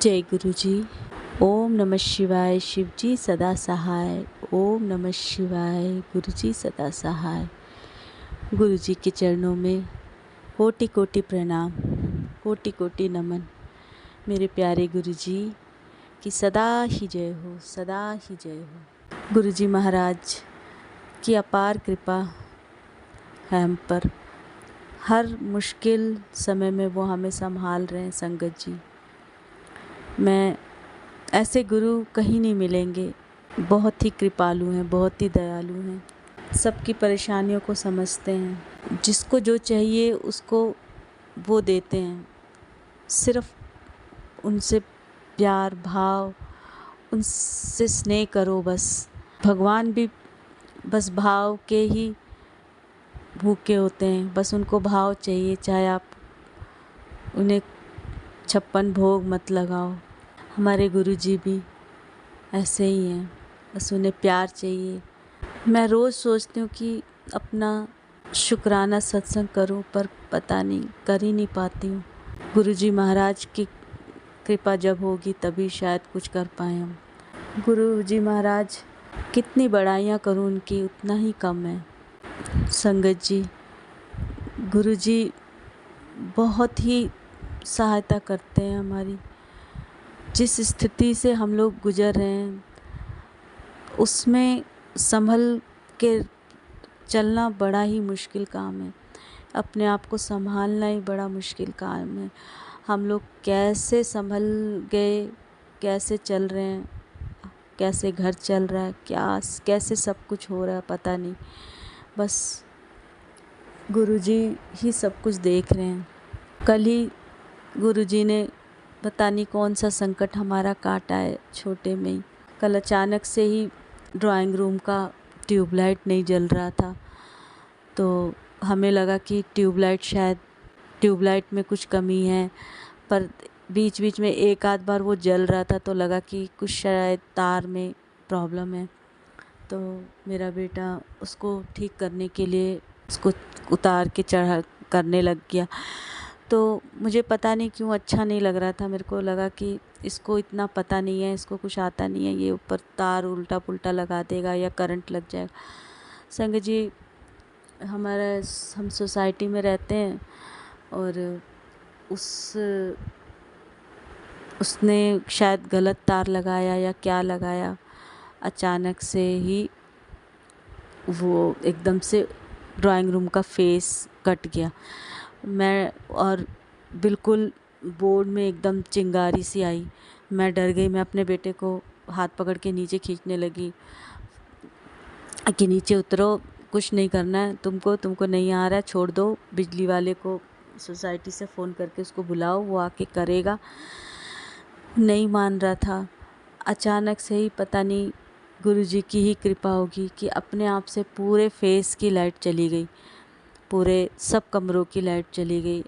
जय गुरु जी। ओम नमः शिवाय। शिव जी सदा सहाय। ओम नमः शिवाय। गुरु जी सदा सहाय। गुरु जी के चरणों में कोटि कोटि प्रणाम, कोटि कोटि नमन। मेरे प्यारे गुरु जी की सदा ही जय हो, सदा ही जय हो। गुरु जी महाराज की अपार कृपा है हम पर। हर मुश्किल समय में वो हमें संभाल रहे हैं संगत जी। मैं ऐसे गुरु कहीं नहीं मिलेंगे। बहुत ही कृपालु हैं, बहुत ही दयालु हैं, सबकी परेशानियों को समझते हैं। जिसको जो चाहिए उसको वो देते हैं। सिर्फ उनसे प्यार भाव, उनसे स्नेह करो बस। भगवान भी बस भाव के ही भूखे होते हैं। बस उनको भाव चाहिए, चाहे आप उन्हें 56 भोग मत लगाओ। हमारे गुरु जी भी ऐसे ही हैं, बस उन्हें प्यार चाहिए। मैं रोज़ सोचती हूँ कि अपना शुक्राना सत्संग करूँ, पर पता नहीं, कर ही नहीं पाती हूँ। गुरु जी महाराज की कृपा जब होगी तभी शायद कुछ कर पाएँ हम। गुरु जी महाराज कितनी बड़ाइयाँ करूँ उनकी उतना ही कम है। संगत जी, गुरु जी बहुत ही सहायता करते हैं हमारी। जिस स्थिति से हम लोग गुजर रहे हैं उसमें संभल के चलना बड़ा ही मुश्किल काम है। अपने आप को संभालना ही बड़ा मुश्किल काम है। हम लोग कैसे संभल गए, कैसे चल रहे हैं, कैसे घर चल रहा है, कैसे सब कुछ हो रहा है पता नहीं। बस गुरुजी ही सब कुछ देख रहे हैं। कल ही गुरुजी ने पता नहीं कौन सा संकट हमारा काटा है छोटे में ही। कल अचानक से ही ड्राइंग रूम का ट्यूबलाइट नहीं जल रहा था, तो हमें लगा कि ट्यूबलाइट में कुछ कमी है, पर बीच बीच में एक आध बार वो जल रहा था तो लगा कि कुछ शायद तार में प्रॉब्लम है। तो मेरा बेटा उसको ठीक करने के लिए उसको उतार के चढ़ा करने लग गया। तो मुझे पता नहीं क्यों अच्छा नहीं लग रहा था। मेरे को लगा कि इसको इतना पता नहीं है, इसको कुछ आता नहीं है, ये ऊपर तार उल्टा पुल्टा लगा देगा या करंट लग जाएगा। संग जी, हम सोसाइटी में रहते हैं और उसने शायद गलत तार लगाया या क्या लगाया, अचानक से ही वो एकदम से ड्राइंग रूम का फेस कट गया। और बिल्कुल बोर्ड में एकदम चिंगारी सी आई। मैं डर गई। मैं अपने बेटे को हाथ पकड़ के नीचे खींचने लगी कि नीचे उतरो, कुछ नहीं करना है तुमको नहीं आ रहा है, छोड़ दो। बिजली वाले को सोसाइटी से फ़ोन करके उसको बुलाओ, वो आके करेगा। नहीं मान रहा था। अचानक से ही पता नहीं गुरुजी की ही कृपा होगी कि अपने आप से पूरे फेस की लाइट चली गई, पूरे सब कमरों की लाइट चली गई।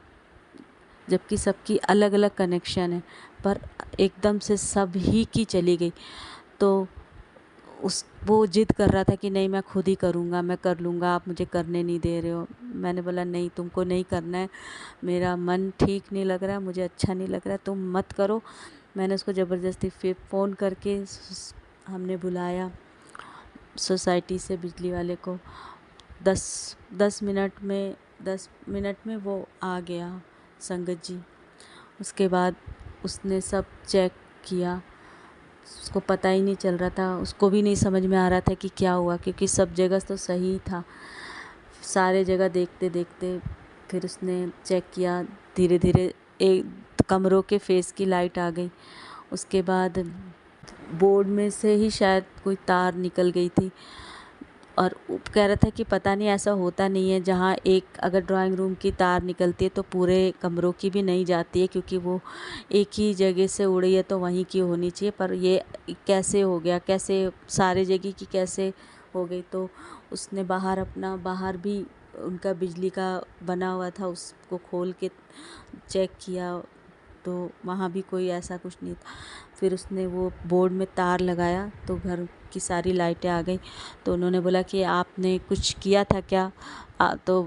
जबकि सबकी अलग अलग कनेक्शन है, पर एकदम से सभी की चली गई। तो वो जिद कर रहा था कि नहीं मैं खुद ही करूँगा, मैं कर लूँगा, आप मुझे करने नहीं दे रहे हो। मैंने बोला नहीं, तुमको नहीं करना है, मेरा मन ठीक नहीं लग रहा है, मुझे अच्छा नहीं लग रहा है, तुम मत करो। मैंने उसको ज़बरदस्ती फिर फ़ोन करके हमने बुलाया सोसाइटी से बिजली वाले को। 10 मिनट में वो आ गया संगत जी। उसके बाद उसने सब चेक किया। उसको पता ही नहीं चल रहा था, उसको भी नहीं समझ में आ रहा था कि क्या हुआ, क्योंकि सब जगह तो सही था। सारे जगह देखते देखते फिर उसने चेक किया। धीरे धीरे एक कमरों के फेस की लाइट आ गई। उसके बाद बोर्ड में से ही शायद कोई तार निकल गई थी, और कह रहा था कि पता नहीं ऐसा होता नहीं है, जहाँ एक अगर ड्राइंग रूम की तार निकलती है तो पूरे कमरों की भी नहीं जाती है, क्योंकि वो एक ही जगह से उड़ी है तो वहीं की होनी चाहिए। पर ये कैसे हो गया, कैसे सारे जगह की कैसे हो गई। तो उसने बाहर भी उनका बिजली का बना हुआ था, उसको खोल के चेक किया तो वहाँ भी कोई ऐसा कुछ नहीं था। फिर उसने वो बोर्ड में तार लगाया तो घर की सारी लाइटें आ गई। तो उन्होंने बोला कि आपने कुछ किया था क्या? तो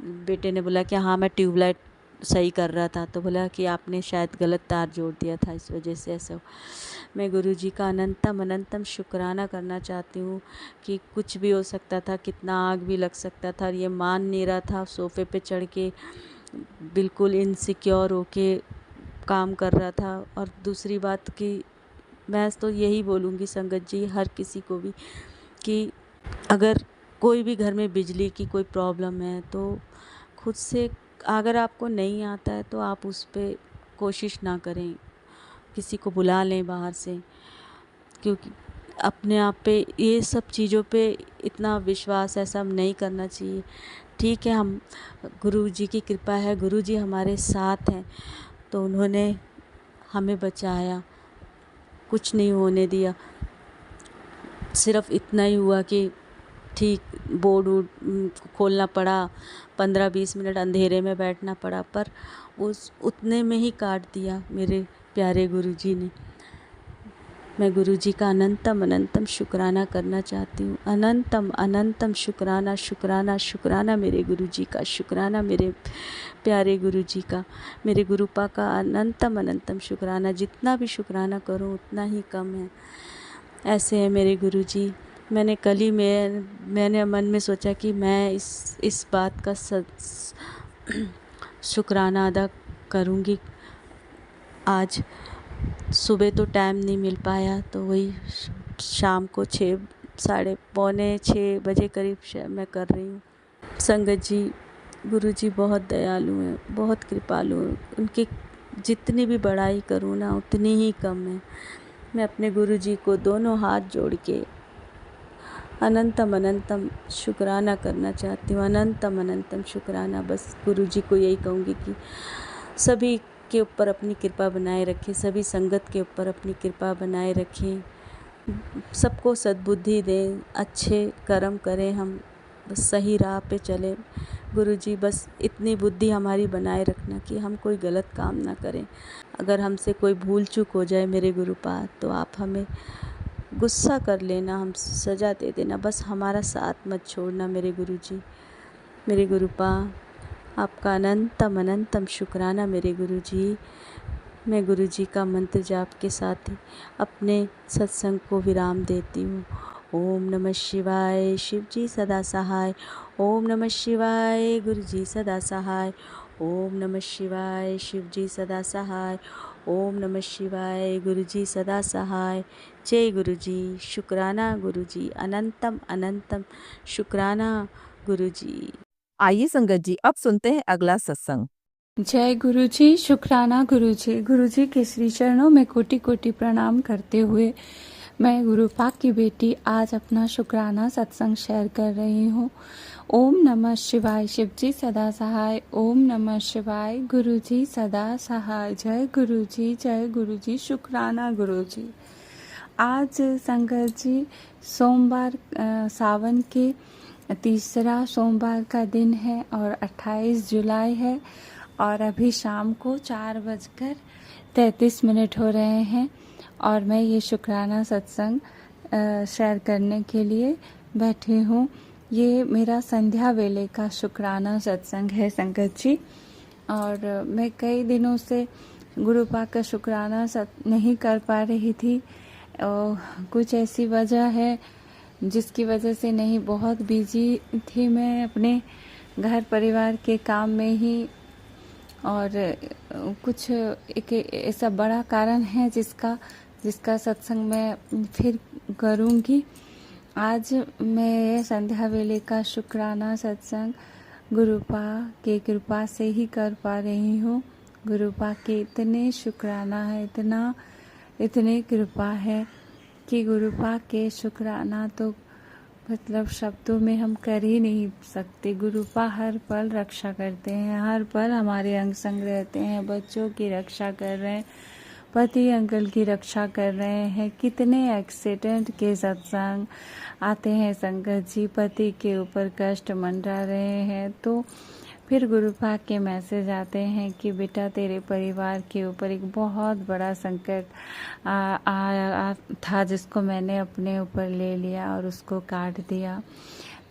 बेटे ने बोला कि हाँ, मैं ट्यूबलाइट सही कर रहा था, तो बोला कि आपने शायद गलत तार जोड़ दिया था, इस वजह से ऐसा। मैं गुरुजी का अनंतम अनंतम शुक्राना करना चाहती हूँ कि कुछ भी हो सकता था, कितना आग भी लग सकता था, और ये मान नहीं रहा था, सोफ़े पे चढ़ के बिल्कुल इनसिक्योर होके काम कर रहा था। और दूसरी बात कि मैं तो यही बोलूँगी संगत जी, हर किसी को भी, कि अगर कोई भी घर में बिजली की कोई प्रॉब्लम है तो खुद से, अगर आपको नहीं आता है तो आप उस पे कोशिश ना करें, किसी को बुला लें बाहर से, क्योंकि अपने आप पे ये सब चीज़ों पे इतना विश्वास ऐसा नहीं करना चाहिए। ठीक है, हम गुरु जी की कृपा है, गुरु जी हमारे साथ हैं, तो उन्होंने हमें बचाया, कुछ नहीं होने दिया। सिर्फ इतना ही हुआ कि ठीक बोर्ड खोलना पड़ा, 15-20 मिनट अंधेरे में बैठना पड़ा, पर उस उतने में ही काट दिया मेरे प्यारे गुरुजी ने। मैं गुरुजी का अनंतम अनंतम शुक्राना करना चाहती हूँ। अनंतम अनंतम शुक्राना शुक्राना शुक्राना मेरे गुरुजी का, शुक्राना मेरे प्यारे गुरुजी का, मेरे गुरुपा का अनंतम अनंतम शुक्राना। जितना भी शुक्राना करूँ उतना ही कम है। ऐसे है मेरे गुरुजी। मैंने कल ही मैंने मन में सोचा कि मैं इस बात का शुक्राना अदा करूँगी। आज सुबह तो टाइम नहीं मिल पाया, तो वही शाम को 5:45 बजे करीब मैं कर रही हूँ। संगत जी, गुरुजी बहुत दयालु हैं, बहुत कृपालु हैं। उनकी जितनी भी बड़ाई करूँ ना उतनी ही कम है। मैं अपने गुरुजी को दोनों हाथ जोड़ के अनंतम अनंतम शुक्राना करना चाहती हूँ। अनंतम अनंतम शुक्राना। बस गुरुजी को यही कहूँगी कि सभी के ऊपर अपनी कृपा बनाए रखें, सभी संगत के ऊपर अपनी कृपा बनाए रखें, सबको सद्बुद्धि दें, अच्छे कर्म करें, हम बस सही राह पे चलें। गुरुजी बस इतनी बुद्धि हमारी बनाए रखना कि हम कोई गलत काम ना करें। अगर हमसे कोई भूल चूक हो जाए मेरे गुरुपाद, तो आप हमें गुस्सा कर लेना, हम सज़ा दे देना, बस हमारा साथ मत छोड़ना मेरे गुरुजी। मेरे गुरुपा, आपका अनंतम अनंतम शुक्राना मेरे गुरुजी। मैं गुरुजी का मंत्र जाप के साथ ही अपने सत्संग को विराम देती हूँ। ओम नमः शिवाय, शिव जी सदा सहाय। ओम नमः शिवाय, गुरुजी सदा सहाय। ओम नमः शिवाय, शिव जी सदा सहाय। ओम नमः शिवाय, गुरुजी सदा सहाय। जय गुरुजी। शुक्राना गुरुजी, अनंतम अनंतम शुक्राना गुरुजी। आइए संगत जी, अब सुनते हैं अगला सत्संग। जय गुरुजी। शुक्राना गुरुजी। गुरुजी के श्री चरणों में कोटि कोटि प्रणाम करते हुए मैं गुरुपाक की बेटी आज अपना शुक्राना सत्संग शेयर कर रही हूँ। ओम नमः शिवाय, शिव जी सदा सहाय। ओम नमः शिवाय, गुरुजी सदा सहाय। जय गुरुजी, जय गुरुजी। शुक्राना गुरुजी। आज संगत जी सोमवार, सावन के तीसरा सोमवार का दिन है और 28 जुलाई है और अभी शाम को 4:33 हो रहे हैं और मैं ये शुक्राना सत्संग शेयर करने के लिए बैठी हूँ। ये मेरा संध्या वेले का शुक्राना सत्संग है संगत जी, और मैं कई दिनों से गुरुपाक का शुक्राना नहीं कर पा रही थी। कुछ ऐसी वजह है जिसकी वजह से नहीं, बहुत बिजी थी मैं अपने घर परिवार के काम में ही, और कुछ एक ऐसा बड़ा कारण है जिसका सत्संग मैं फिर करूँगी। आज मैं संध्या वेले का शुक्राना सत्संग गुरुपा के कृपा से ही कर पा रही हूँ। गुरुपा के इतने शुक्राना है, इतने कृपा है कि गुरुपा के शुक्राना तो मतलब शब्दों में हम कर ही नहीं सकते। गुरुपा हर पल रक्षा करते हैं, हर पल हमारे अंग संग रहते हैं, बच्चों की रक्षा कर रहे हैं, पति अंकल की रक्षा कर रहे हैं। कितने एक्सीडेंट के सत्संग आते हैं संगत जी, पति के ऊपर कष्ट मंडरा रहे हैं तो फिर गुरुपा के मैसेज आते हैं कि बेटा तेरे परिवार के ऊपर एक बहुत बड़ा संकट आया था जिसको मैंने अपने ऊपर ले लिया और उसको काट दिया।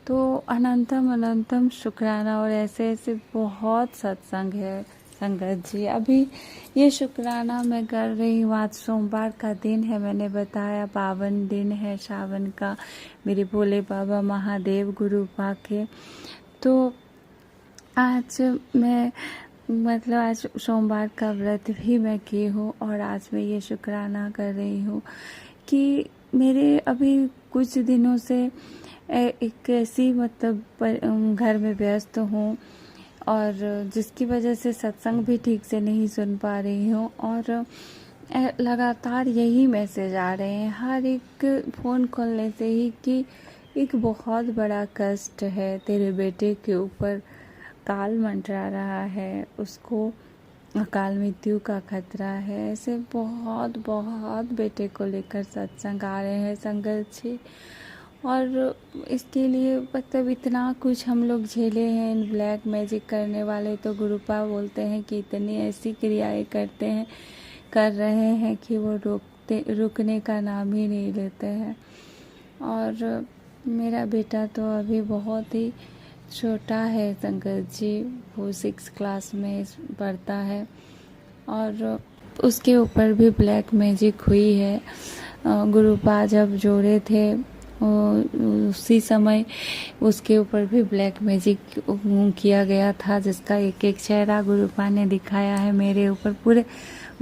तो अनंतम अनंतम शुक्राना। और ऐसे ऐसे बहुत सत्संग है संगत जी। अभी ये शुक्राना मैं कर रही हूँ। आज सोमवार का दिन है, मैंने बताया पावन दिन है सावन का, मेरे भोले बाबा महादेव गुरुपा के। तो आज मैं आज सोमवार का व्रत भी मैं की हूँ और आज मैं ये शुक्राना कर रही हूँ कि मेरे अभी कुछ दिनों से एक ऐसी घर में व्यस्त हूँ और जिसकी वजह से सत्संग भी ठीक से नहीं सुन पा रही हूँ और लगातार यही मैसेज आ रहे हैं हर एक फ़ोन खोलने से ही कि एक बहुत बड़ा कष्ट है तेरे बेटे के ऊपर, काल मंडरा रहा है, उसको अकाल मृत्यु का खतरा है। ऐसे बहुत बहुत बेटे को लेकर सत्संग आ रहे हैं संगत जी। और इसके लिए इतना कुछ हम लोग झेले हैं। इन ब्लैक मैजिक करने वाले तो गुरुपा बोलते हैं कि इतनी ऐसी क्रियाएं कर रहे हैं कि वो रुकने का नाम ही नहीं लेते हैं। और मेरा बेटा तो अभी बहुत ही छोटा है संगत जी, वो 6 क्लास में पढ़ता है और उसके ऊपर भी ब्लैक मैजिक हुई है। गुरुपा जब जोड़े थे उसी समय उसके ऊपर भी ब्लैक मैजिक किया गया था, जिसका एक एक चेहरा गुरुपा ने दिखाया है मेरे ऊपर, पूरे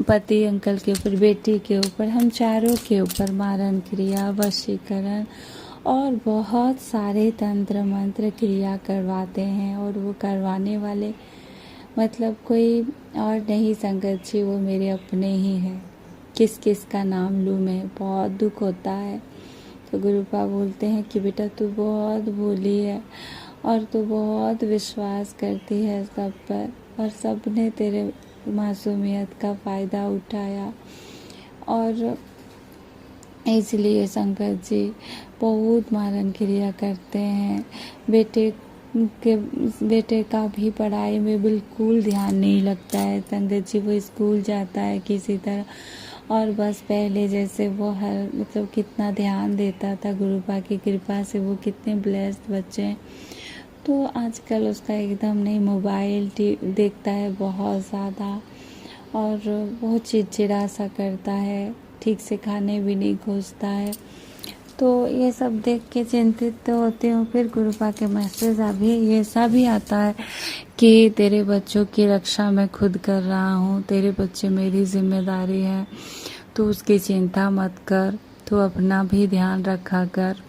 पति अंकल के ऊपर, बेटी के ऊपर, हम चारों के ऊपर मारण क्रिया, वशीकरण और बहुत सारे तंत्र मंत्र क्रिया करवाते हैं। और वो करवाने वाले कोई और नहीं संगत जी, वो मेरे अपने ही हैं। किस किस का नाम लूँ मैं, बहुत दुख होता है। तो गुरुपा बोलते हैं कि बेटा तू बहुत भोली है और तू बहुत विश्वास करती है सब पर, और सब ने तेरे मासूमियत का फ़ायदा उठाया। और इसलिए संगत जी बहुत मारण क्रिया करते हैं। बेटे का भी पढ़ाई में बिल्कुल ध्यान नहीं लगता है संगत जी। वो स्कूल जाता है किसी तरह, और बस पहले जैसे वो हर कितना ध्यान देता था, गुरुपा की कृपा से वो कितने ब्लेस्ड बच्चे हैं। तो आजकल उसका एकदम नहीं, मोबाइल देखता है बहुत ज़्यादा और बहुत चिड़चिड़ा सा करता है, ठीक से खाने भी नहीं खोजता है। तो ये सब देख के चिंतित तो होती हूँ। फिर गुरुपा के मैसेज अभी ये सब भी आता है कि तेरे बच्चों की रक्षा मैं खुद कर रहा हूँ, तेरे बच्चे मेरी जिम्मेदारी है, तो उसकी चिंता मत कर, तो अपना भी ध्यान रखा कर।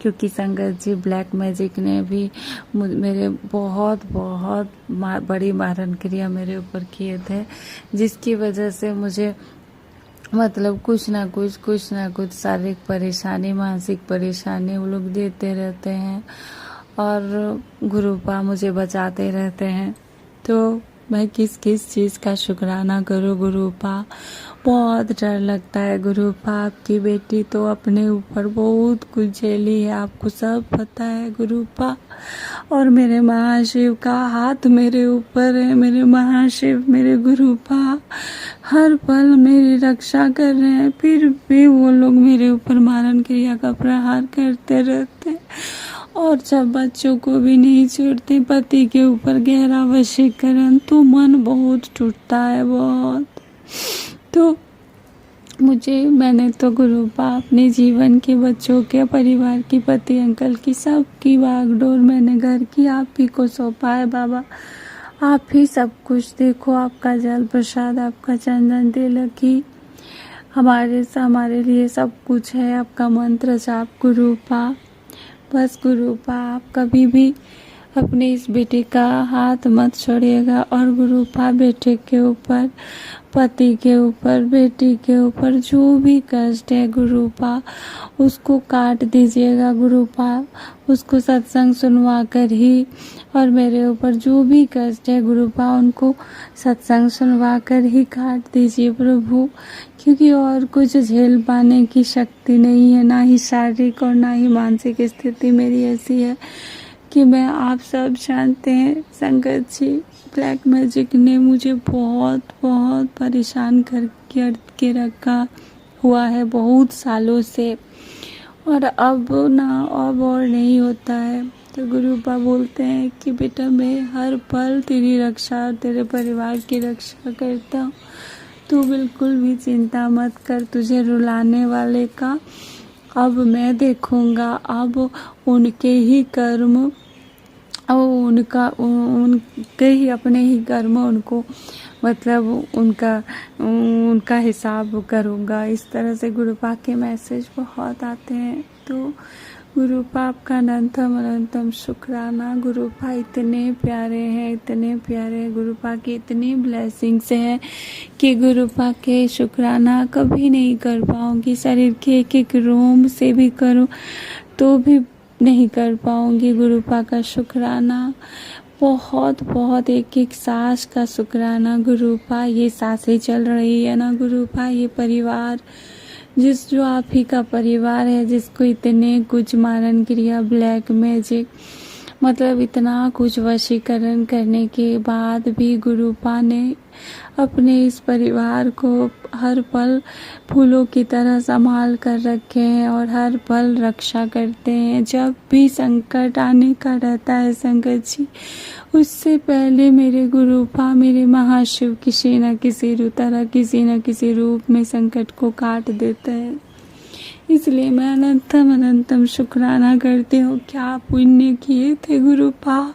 क्योंकि संगत जी ब्लैक मैजिक ने भी मेरे बहुत बहुत बड़ी मारण क्रिया मेरे ऊपर किए थे, जिसकी वजह से मुझे कुछ ना कुछ शारीरिक परेशानी, मानसिक परेशानी वो लोग देते रहते हैं और गुरुपा मुझे बचाते रहते हैं। तो मैं किस चीज़ का शुक्राना करूँ गुरुपा। बहुत डर लगता है गुरुपा। आपकी बेटी तो अपने ऊपर बहुत कुछ झेली है, आपको सब पता है गुरुपा। और मेरे महाशिव का हाथ मेरे ऊपर है, मेरे महाशिव, मेरे गुरुपा हर पल मेरी रक्षा कर रहे हैं। फिर भी वो लोग मेरे ऊपर मारण क्रिया का प्रहार करते रहते और जब बच्चों को भी नहीं छोड़ते, पति के ऊपर गहरा वशीकरण। तो मन बहुत टूटता है बहुत। तो मैंने तो गुरुपा अपने जीवन के, बच्चों के, परिवार की, पति अंकल की, सबकी बागडोर मैंने घर की आप ही को सौंपा है बाबा। आप ही सब कुछ देखो, आपका जल प्रसाद, आपका चंदन तिलक ही हमारे लिए सब कुछ है। आपका मंत्र जाप गुरुपा। बस गुरुपा आप कभी भी अपने इस बेटे का हाथ मत छोड़िएगा। और गुरुपा बेटे के ऊपर, पति के ऊपर, बेटी के ऊपर जो भी कष्ट है गुरुपा उसको काट दीजिएगा गुरुपा, उसको सत्संग सुनवा कर ही। और मेरे ऊपर जो भी कष्ट है गुरुपा उनको सत्संग सुनवा कर ही काट दीजिए प्रभु। क्योंकि और कुछ झेल पाने की शक्ति नहीं है, ना ही शारीरिक और ना ही मानसिक स्थिति मेरी ऐसी है कि मैं, आप सब जानते हैं संगत जी, ब्लैक मैजिक ने मुझे बहुत बहुत परेशान करके रखा हुआ है बहुत सालों से। और अब और नहीं होता है। तो गुरुपा बोलते हैं कि बेटा मैं हर पल तेरी रक्षा, तेरे परिवार की रक्षा करता हूँ, तू बिल्कुल भी चिंता मत कर, तुझे रुलाने वाले का अब मैं देखूँगा। अब उनके ही कर्म और उनके ही अपने ही कर्म उनको मतलब उनका हिसाब करूँगा। इस तरह से गुरुपा के मैसेज बहुत आते हैं। तो गुरुपा आपका अनंतम अनंतम शुक्राना। गुरुपा इतने प्यारे हैं, इतने प्यारे हैं, गुरुपा की इतनी ब्लेसिंग्स हैं कि गुरुपा के शुक्राना कभी नहीं कर पाऊँगी। शरीर के एक एक रोम से भी करूँ तो भी नहीं कर पाऊँगी गुरुपा का शुक्राना। बहुत बहुत एक एक सांस का शुक्राना गुरुपा। ये सांसें चल रही है ना गुरुपा, ये परिवार जो आप ही का परिवार है, जिसको इतने कुछ मारण क्रिया, ब्लैक मैजिक, मतलब इतना कुछ वशीकरण करने के बाद भी गुरुपा ने अपने इस परिवार को हर पल फूलों की तरह संभाल कर रखे हैं और हर पल रक्षा करते हैं। जब भी संकट आने का रहता है संकट जी, उससे पहले मेरे गुरुपा, मेरे महाशिव किसी न किसी तरह, किसी न किसी रूप में संकट को काट देते हैं। इसलिए मैं अनंतम अनंतम शुक्राना करती हूँ। क्या पुण्य किए थे गुरुपा,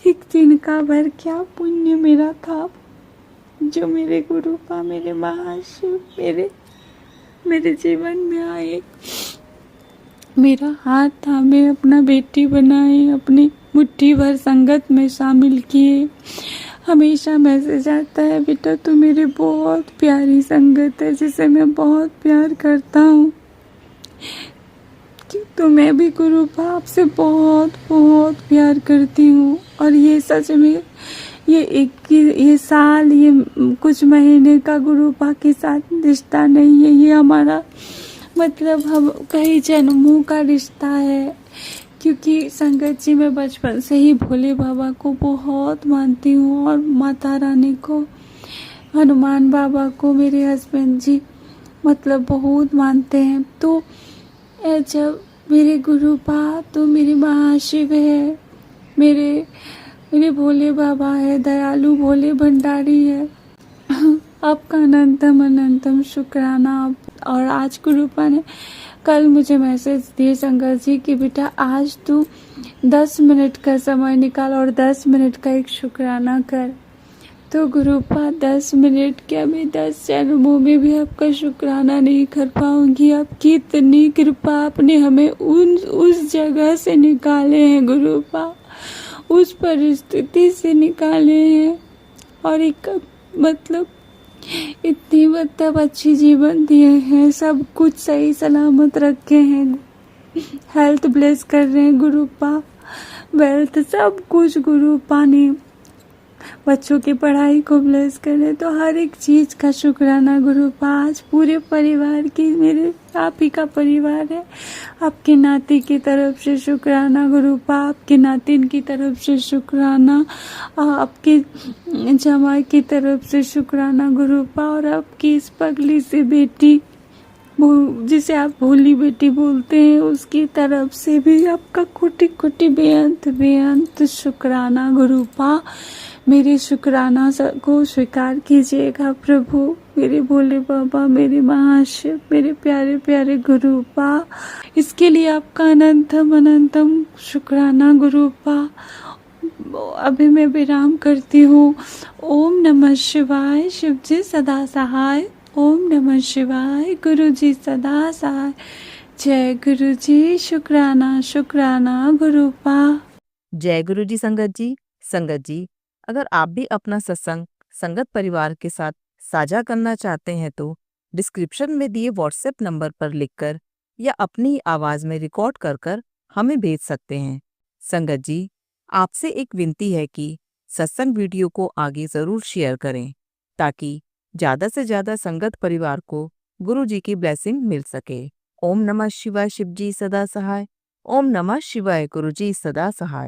एक दिन का भर क्या पुण्य मेरा था, जो मेरे गुरुपा, मेरे महाशिव मेरे जीवन में आए, मेरा हाथ थामे, अपना बेटी बनाए, अपनी मुट्ठी भर संगत में शामिल किए। हमेशा मैसेज आता है, बेटा तू मेरी बहुत प्यारी संगत है, जिसे मैं बहुत प्यार करता हूँ। तो मैं भी गुरुपा आपसे बहुत बहुत प्यार करती हूँ। और ये सच में ये साल, ये कुछ महीने का गुरुपा के साथ रिश्ता नहीं है, ये हमारा मतलब हम कई जन्मों का रिश्ता है। क्योंकि संगत जी मैं बचपन से ही भोले बाबा को बहुत मानती हूँ और माता रानी को, हनुमान बाबा को मेरे हस्बैंड जी मतलब बहुत मानते हैं। तो जब मेरे गुरुपा तो मेरे महाशिव है, मेरे भोले बाबा है, दयालु भोले भंडारी है। आपका अनंतम अनंतम शुक्राना। और आज गुरुपा ने कल मुझे मैसेज दिए संगत जी कि बेटा आज तू 10 मिनट का समय निकाल और 10 मिनट का एक शुक्राना कर। तो गुरुपा 10 मिनट क्या, मैं 10 जन्मों में भी आपका शुक्राना नहीं कर पाऊंगी। आपकी इतनी कृपा, आपने हमें उस जगह से निकाले हैं गुरुपा, उस परिस्थिति से निकाले हैं और एक मतलब इतनी मतलब अच्छी जीवन दिए हैं, सब कुछ सही सलामत रखे हैं, हेल्थ ब्लेस कर रहे हैं गुरुपा, वेल्थ सब कुछ गुरुपा ने, बच्चों की पढ़ाई को ब्लेस करे। तो हर एक चीज का शुक्राना गुरुपा। आज पूरे परिवार की, मेरे आप ही का परिवार है, आपके नाती की तरफ से शुक्राना गुरुपा, आपके नातिन की तरफ से शुक्राना, आपके जमाई की तरफ से शुक्राना गुरुपा, और आपकी इस पगली सी बेटी जिसे आप भोली बेटी बोलते हैं, उसकी तरफ से भी आपका कोटि कोटि बेअंत बेअंत शुक्राना गुरुपा। मेरे शुक्राना को स्वीकार कीजिएगा प्रभु, मेरे भोले बाबा, मेरे महाशिव, मेरे प्यारे प्यारे गुरुपा। इसके लिए आपका अनंतम अनंतम शुक्राना गुरुपा। अभी मैं विराम करती हूँ। ओम नमः शिवाय, शिव जी सदा सहाय। ओम नमः शिवाय, गुरु जी सदा सहाय। जय गुरु जी, शुक्राना शुक्राना गुरुपा। जय गुरु जी संगत जी। संगत जी, अगर आप भी अपना सत्संग संगत परिवार के साथ साझा करना चाहते हैं तो डिस्क्रिप्शन में दिए व्हाट्सएप नंबर पर लिखकर या अपनी आवाज में रिकॉर्ड कर हमें भेज सकते हैं। संगत जी, आपसे एक विनती है कि सत्संग वीडियो को आगे जरूर शेयर करें ताकि ज्यादा से ज्यादा संगत परिवार को गुरु जी की ब्लेसिंग मिल सके। ओम नमः शिवाय, शिव जी सदा सहाय। ओम नमः शिवाय, गुरु जी सदा सहाय।